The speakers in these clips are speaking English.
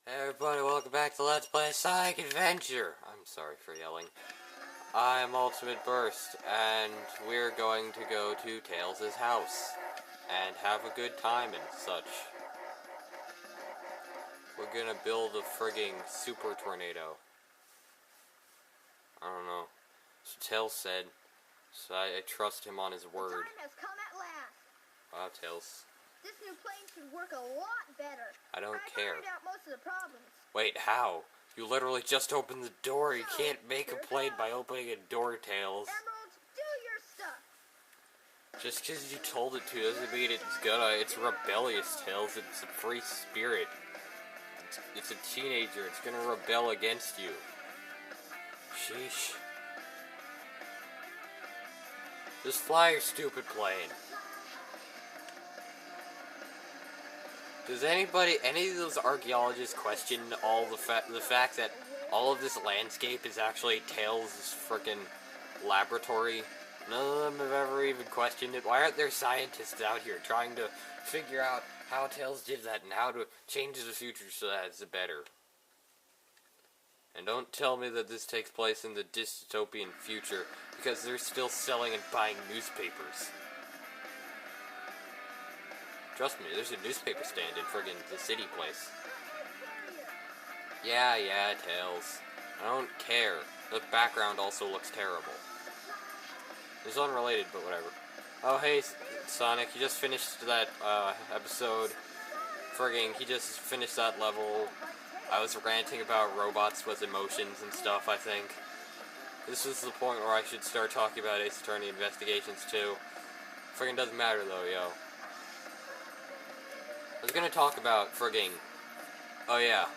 Hey everybody, welcome back to Let's Play Sonic Adventure! I'm sorry for yelling. I'm Ultimate Burst, and we're going to go to Tails' house and have a good time and such. We're gonna build a frigging super tornado. I don't know. So Tails said, so I trust him on his word. The time has come at last. Wow, Tails. This new plane should work a lot better. I don't care. I figured out most of the problems. Wait, how? You literally just opened the door. You can't make a plane by opening a door, Tails. Emeralds, do your stuff. Just because you told it to doesn't mean it's gonna. It's rebellious, Tails. It's a free spirit. It's a teenager. It's gonna rebel against you. Sheesh. Just fly your stupid plane. Does any of those archaeologists question the fact that all of this landscape is actually Tails' frickin' laboratory? None of them have ever even questioned it. Why aren't there scientists out here trying to figure out how Tails did that and how to change the future so that it's better? And don't tell me that this takes place in the dystopian future, because they're still selling and buying newspapers. Trust me, there's a newspaper stand in friggin' the city place. Yeah, Tails. I don't care. The background also looks terrible. It's unrelated, but whatever. Oh, hey, Sonic, you just finished that, episode. Friggin', he just finished that level. I was ranting about robots with emotions and stuff, I think. This is the point where I should start talking about Ace Attorney investigations, too. Friggin' doesn't matter, though, yo. I was gonna talk about frigging. Oh yeah,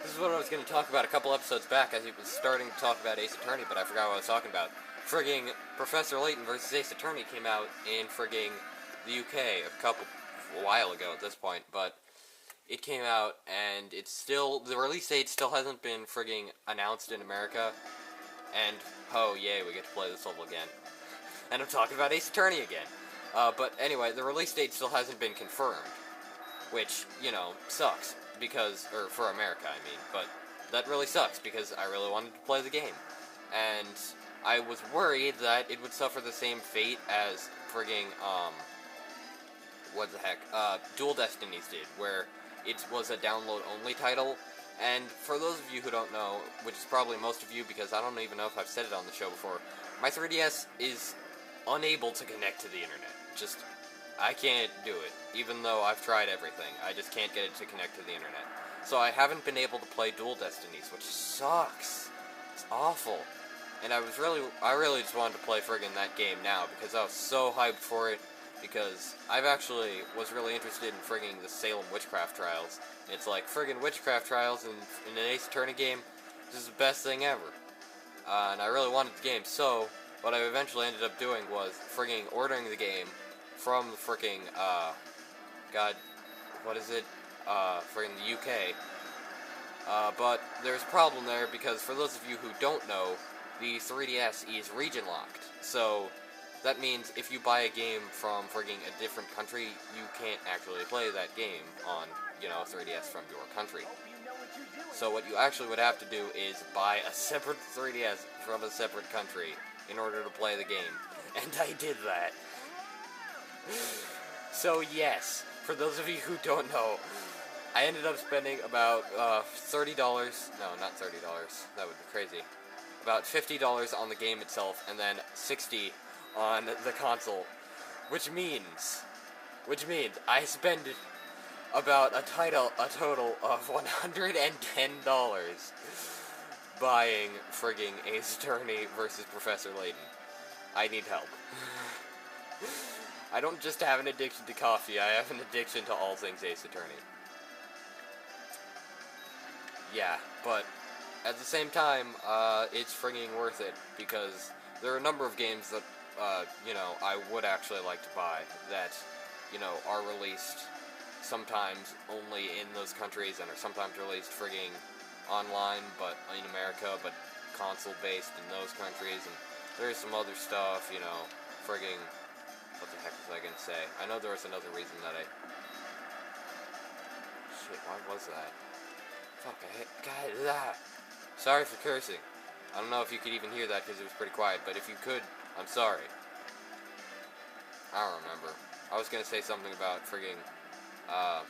this is what I was gonna talk about a couple episodes back. I was starting to talk about Ace Attorney, but I forgot what I was talking about. Frigging Professor Layton versus Ace Attorney came out in frigging the UK a while ago at this point, but it came out and it's still the release date still hasn't been frigging announced in America. And oh yay, we get to play this level again. And I'm talking about Ace Attorney again. But anyway, the release date still hasn't been confirmed. Which, you know, sucks, because, or for America, I mean, but that really sucks, because I really wanted to play the game. And I was worried that it would suffer the same fate as frigging, what the heck, Dual Destinies did, where it was a download-only title. And for those of you who don't know, which is probably most of you, because I don't even know if I've said it on the show before, my 3DS is unable to connect to the internet. Just, I can't do it, even though I've tried everything. I just can't get it to connect to the internet. So I haven't been able to play Dual Destinies, which sucks. It's awful. And I really just wanted to play friggin' that game now, because I was so hyped for it, because I've actually was really interested in friggin' the Salem Witchcraft Trials. It's like, friggin' Witchcraft Trials in an Ace Attorney game, this is the best thing ever. And I really wanted the game, so what I eventually ended up doing was friggin' ordering the game from the fricking, god, what is it, friggin' the UK, but there's a problem there, because for those of you who don't know, the 3DS is region-locked, so that means if you buy a game from frigging a different country, you can't actually play that game on, you know, 3DS from your country. So what you actually would have to do is buy a separate 3DS from a separate country in order to play the game, and I did that. So yes, for those of you who don't know, I ended up spending about $30, no, not $30, that would be crazy, about $50 on the game itself, and then $60 on the console, which means I spend about a total of $110 buying frigging Ace Attorney versus Professor Layton. I need help. I don't just have an addiction to coffee, I have an addiction to all things Ace Attorney. Yeah, but at the same time, it's frigging worth it, because there are a number of games that, you know, I would actually like to buy that, you know, are released sometimes only in those countries and are sometimes released frigging online, but in America, but console-based in those countries, and there's some other stuff, you know, frigging. What the heck was I gonna say? I know there was another reason that I... Shit, why was that? Fuck, I hate... God, that. Sorry for cursing. I don't know if you could even hear that because it was pretty quiet, but if you could, I'm sorry. I don't remember. I was gonna say something about frigging, the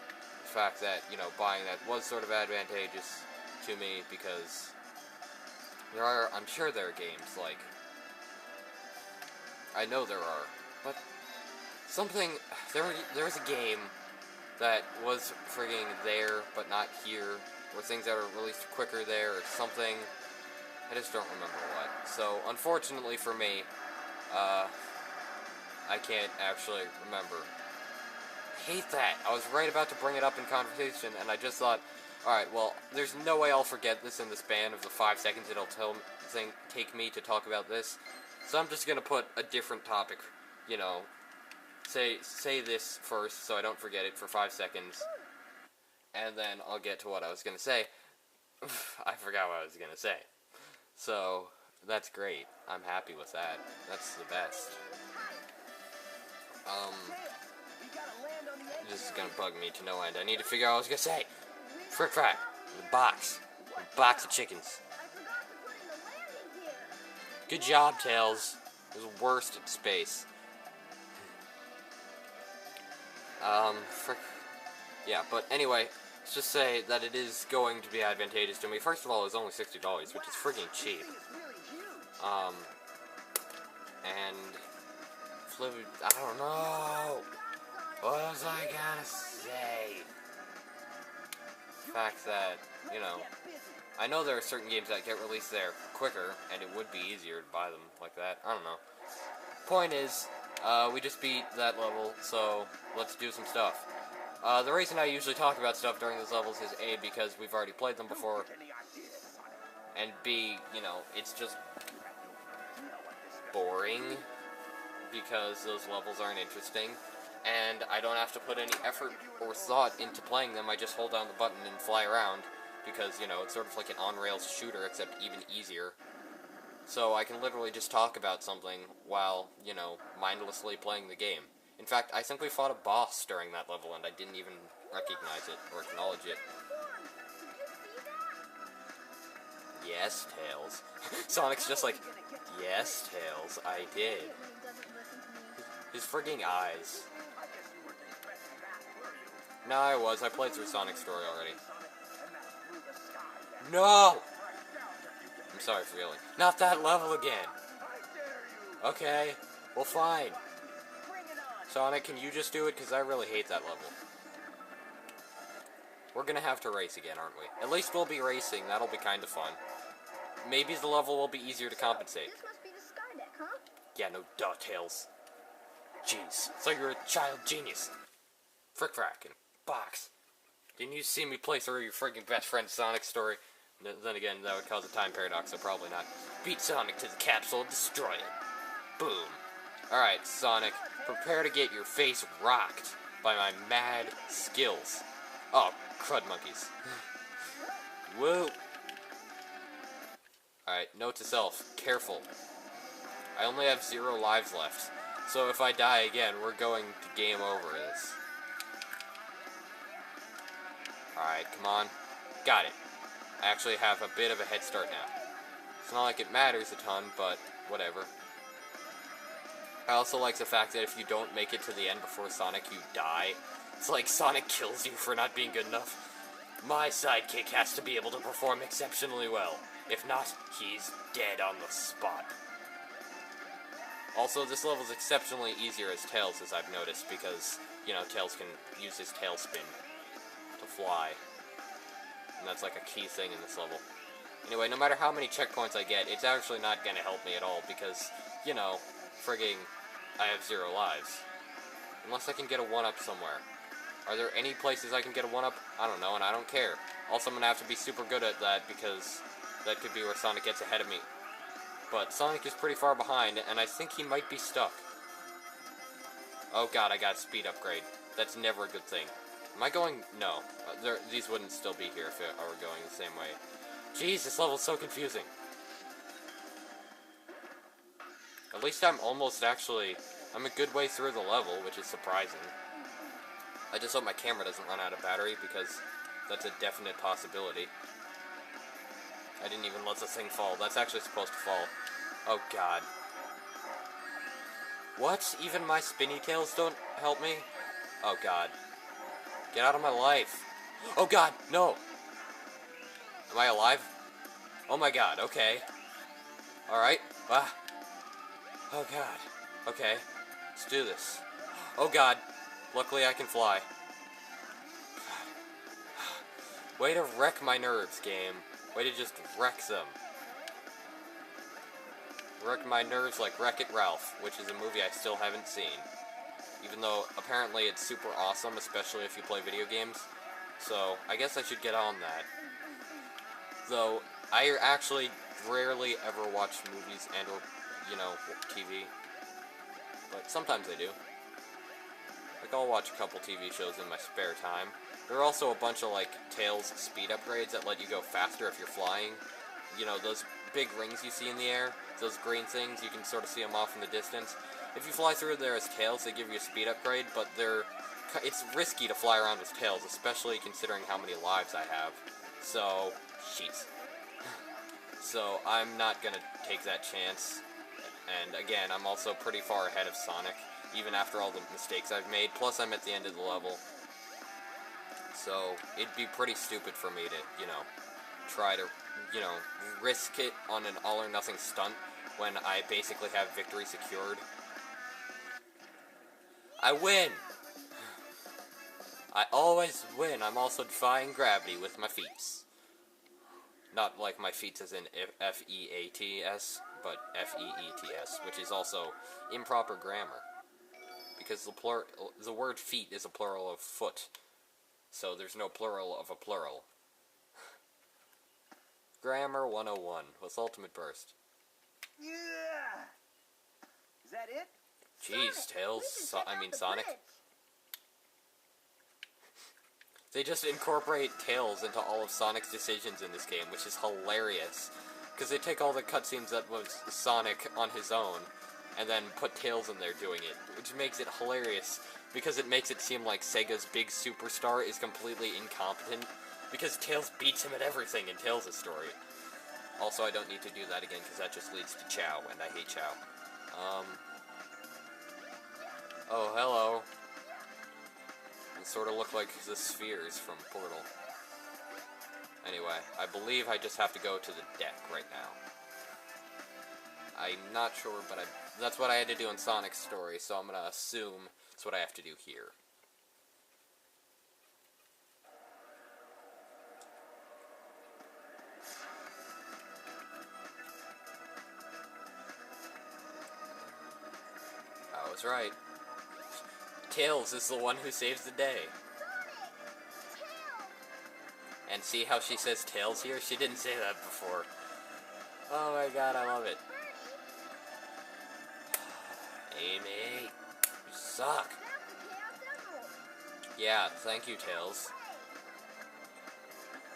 fact that, you know, buying that was sort of advantageous to me because I'm sure there are games, like, I know there are, but there was a game that was frigging there, but not here, or things that are released quicker there, or something. I just don't remember what. So, unfortunately for me, I can't actually remember. I hate that. I was right about to bring it up in conversation, and I just thought, alright, well, there's no way I'll forget this in the span of the 5 seconds it'll take me to talk about this. So I'm just gonna put a different topic, you know, say this first so I don't forget it for 5 seconds, and then I'll get to what I was gonna say. I forgot what I was gonna say. So, that's great. I'm happy with that. That's the best. This is gonna bug me to no end. I need to figure out what I was gonna say. Frick frack. The box. A box of chickens. Good job, Tails. It was worst at space. Frick. Yeah, but anyway, let's just say that it is going to be advantageous to me. First of all, it's only $60, which is friggin' cheap. And fluid, I don't know. What was I gonna say? The fact that, you know, I know there are certain games that get released there quicker, and it would be easier to buy them like that. I don't know. Point is, we just beat that level, so let's do some stuff. The reason I usually talk about stuff during those levels is A, because we've already played them before, and B, you know, it's just boring, because those levels aren't interesting, and I don't have to put any effort or thought into playing them. I just hold down the button and fly around, because, you know, it's sort of like an on-rails shooter, except even easier. So I can literally just talk about something while, you know, mindlessly playing the game. In fact, I simply fought a boss during that level, and I didn't even recognize it or acknowledge it. Yes, Tails. Sonic's just like, yes, Tails, I did. His frigging eyes. No, I played through Sonic's story already. No! I'm sorry for yelling. Not that level again! Okay, well fine. Sonic, can you just do it? Because I really hate that level. We're gonna have to race again, aren't we? At least we'll be racing, that'll be kind of fun. Maybe the level will be easier to compensate. This must be the sky deck, huh? Yeah, no duh, Tails. Jeez, it's like you're a child genius. Frick frack and box. Didn't you see me play through your friggin' best friend Sonic story? Then again, that would cause a time paradox, so probably not. Beat Sonic to the capsule and destroy it. Boom. Alright, Sonic, prepare to get your face rocked by my mad skills. Oh, crud monkeys. Whoa. Alright, note to self, careful. I only have 0 lives left, so if I die again, we're going to game over this. Alright, come on. Got it. I actually have a bit of a head start now. It's not like it matters a ton, but whatever. I also like the fact that if you don't make it to the end before Sonic, you die. It's like Sonic kills you for not being good enough. My sidekick has to be able to perform exceptionally well. If not, he's dead on the spot. Also, this level is exceptionally easier as Tails, as I've noticed, because, you know, Tails can use his tail spin to fly. And that's like a key thing in this level. Anyway, no matter how many checkpoints I get, it's actually not going to help me at all, because, you know, frigging, I have 0 lives. Unless I can get a 1-up somewhere. Are there any places I can get a 1-up? I don't know, and I don't care. Also, I'm going to have to be super good at that, because that could be where Sonic gets ahead of me. But Sonic is pretty far behind, and I think he might be stuck. Oh god, I got a speed upgrade. That's never a good thing. Am I going? No. These wouldn't still be here if I were going the same way. Jeez, this level's so confusing. At least I'm almost actually... I'm a good way through the level, which is surprising. I just hope my camera doesn't run out of battery, because That's a definite possibility. I didn't even let the thing fall. That's actually supposed to fall. Oh god. What? Even my spinny tails don't help me? Oh god. Get out of my life. Oh god, no! Am I alive? Oh my god, okay. Alright. Ah. Oh god. Okay. Let's do this. Oh god. Luckily I can fly. God. Way to wreck my nerves, game. Way to just wreck them. Wreck my nerves like Wreck-It Ralph, which is a movie I still haven't seen. Even though apparently it's super awesome, especially if you play video games. So, I guess I should get on that. Though, I actually rarely ever watch movies and or, you know, TV. But sometimes I do. Like, I'll watch a couple TV shows in my spare time. There are also a bunch of, like, Tails speed upgrades that let you go faster if you're flying. You know, those big rings you see in the air, those green things, you can sort of see them off in the distance. If you fly through there as Tails, they give you a speed upgrade, but it's risky to fly around with Tails, especially considering how many lives I have. So, jeez. So, I'm not gonna take that chance. And again, I'm also pretty far ahead of Sonic, even after all the mistakes I've made, plus I'm at the end of the level. So, it'd be pretty stupid for me to, you know, try to, you know, risk it on an all-or-nothing stunt when I basically have victory secured. I win! I always win. I'm also defying gravity with my feet. Not like my feet as in F-E-A-T-S, but F-E-E-T-S, which is also improper grammar. Because the word feet is a plural of foot. So there's no plural of a plural. Grammar 101 with Ultimate Burst. Yeah! Is that it? Jeez, Tails. Sonic. Bridge. They just incorporate Tails into all of Sonic's decisions in this game, which is hilarious. Because they take all the cutscenes that was Sonic on his own, and then put Tails in there doing it, which makes it hilarious, because it makes it seem like Sega's big superstar is completely incompetent, because Tails beats him at everything in Tails' story. Also, I don't need to do that again, because that just leads to Chao, and I hate Chao. Oh, hello. They sort of look like the spheres from Portal. Anyway, I believe I just have to go to the deck right now. I'm not sure, but that's what I had to do in Sonic's story, so I'm gonna assume that's what I have to do here. I was right. Tails is the one who saves the day. And see how she says Tails here? She didn't say that before. Oh my god, I love it. Amy, you suck. Yeah, thank you, Tails.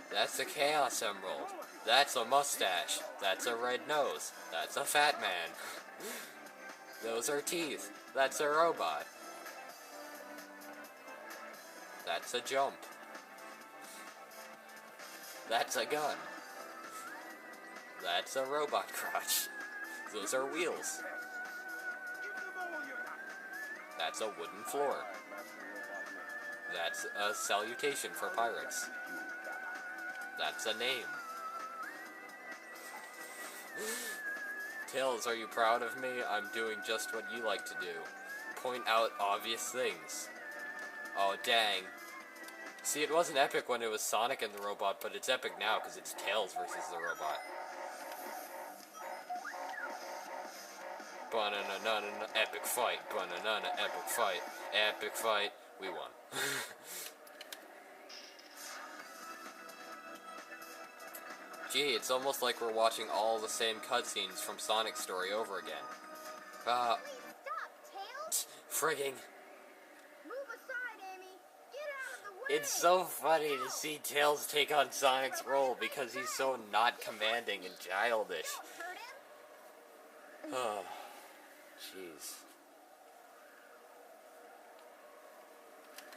That's a Chaos Emerald. That's a mustache. That's a red nose. That's a fat man. Those are teeth. That's a robot. That's a jump. That's a gun. That's a robot crotch. Those are wheels. That's a wooden floor. That's a salutation for pirates. That's a name. Tails, are you proud of me? I'm doing just what you like to do. Point out obvious things. Oh, dang. See, it wasn't epic when it was Sonic and the robot, but it's epic now because it's Tails versus the robot. Banana, epic fight. Banana, epic fight. Epic fight. We won. Gee, it's almost like we're watching all the same cutscenes from Sonic's story over again. Stop, Tails! Frigging. Move aside, Amy. Get out of the way. It's so funny to see Tails take on Sonic's role because he's so not commanding and childish. Don't hurt him. Oh, jeez.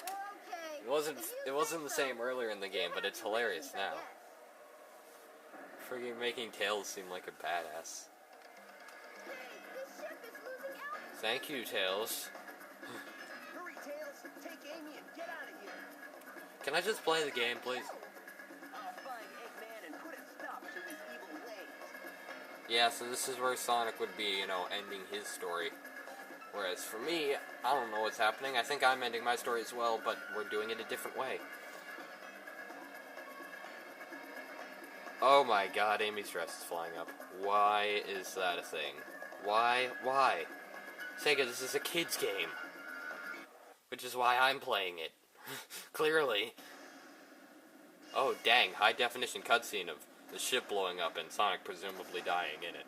Okay, It wasn't the same earlier in the game, but it's hilarious now. Friggin' making Tails seem like a badass. Thank you, Tails. Hurry, Tails. Take Amy and get out of here. Can I just play the game, please? I'll find Eggman and put a stop to his evil ways. Yeah, so this is where Sonic would be, you know, ending his story. Whereas for me, I don't know what's happening. I think I'm ending my story as well, but we're doing it a different way. Oh my god, Amy's dress is flying up. Why is that a thing? Why? Why? Sega, this is a kid's game. Which is why I'm playing it. Clearly. Oh, dang, high definition cutscene of the ship blowing up and Sonic presumably dying in it.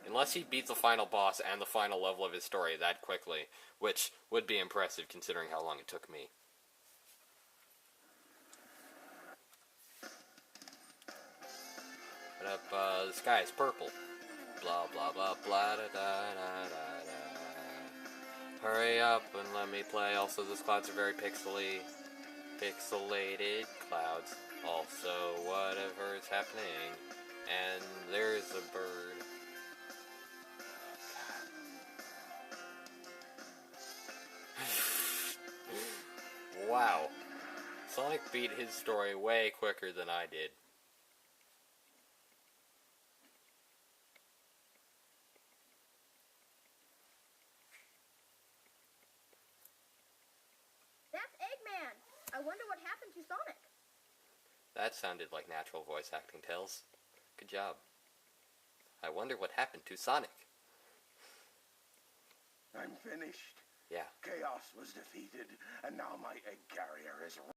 Unless he beats the final boss and the final level of his story that quickly, which would be impressive considering how long it took me. But the sky is purple. Blah blah blah blah da da da da da. Hurry up and let me play. Also, those clouds are very pixelated clouds. Also, whatever is happening. And there's a bird. Wow. Sonic beat his story way quicker than I did. That's Eggman. I wonder what happened to Sonic. That sounded like natural voice acting, Tails. Good job. I wonder what happened to Sonic. I'm finished. Yeah. Chaos was defeated, and now my egg carrier is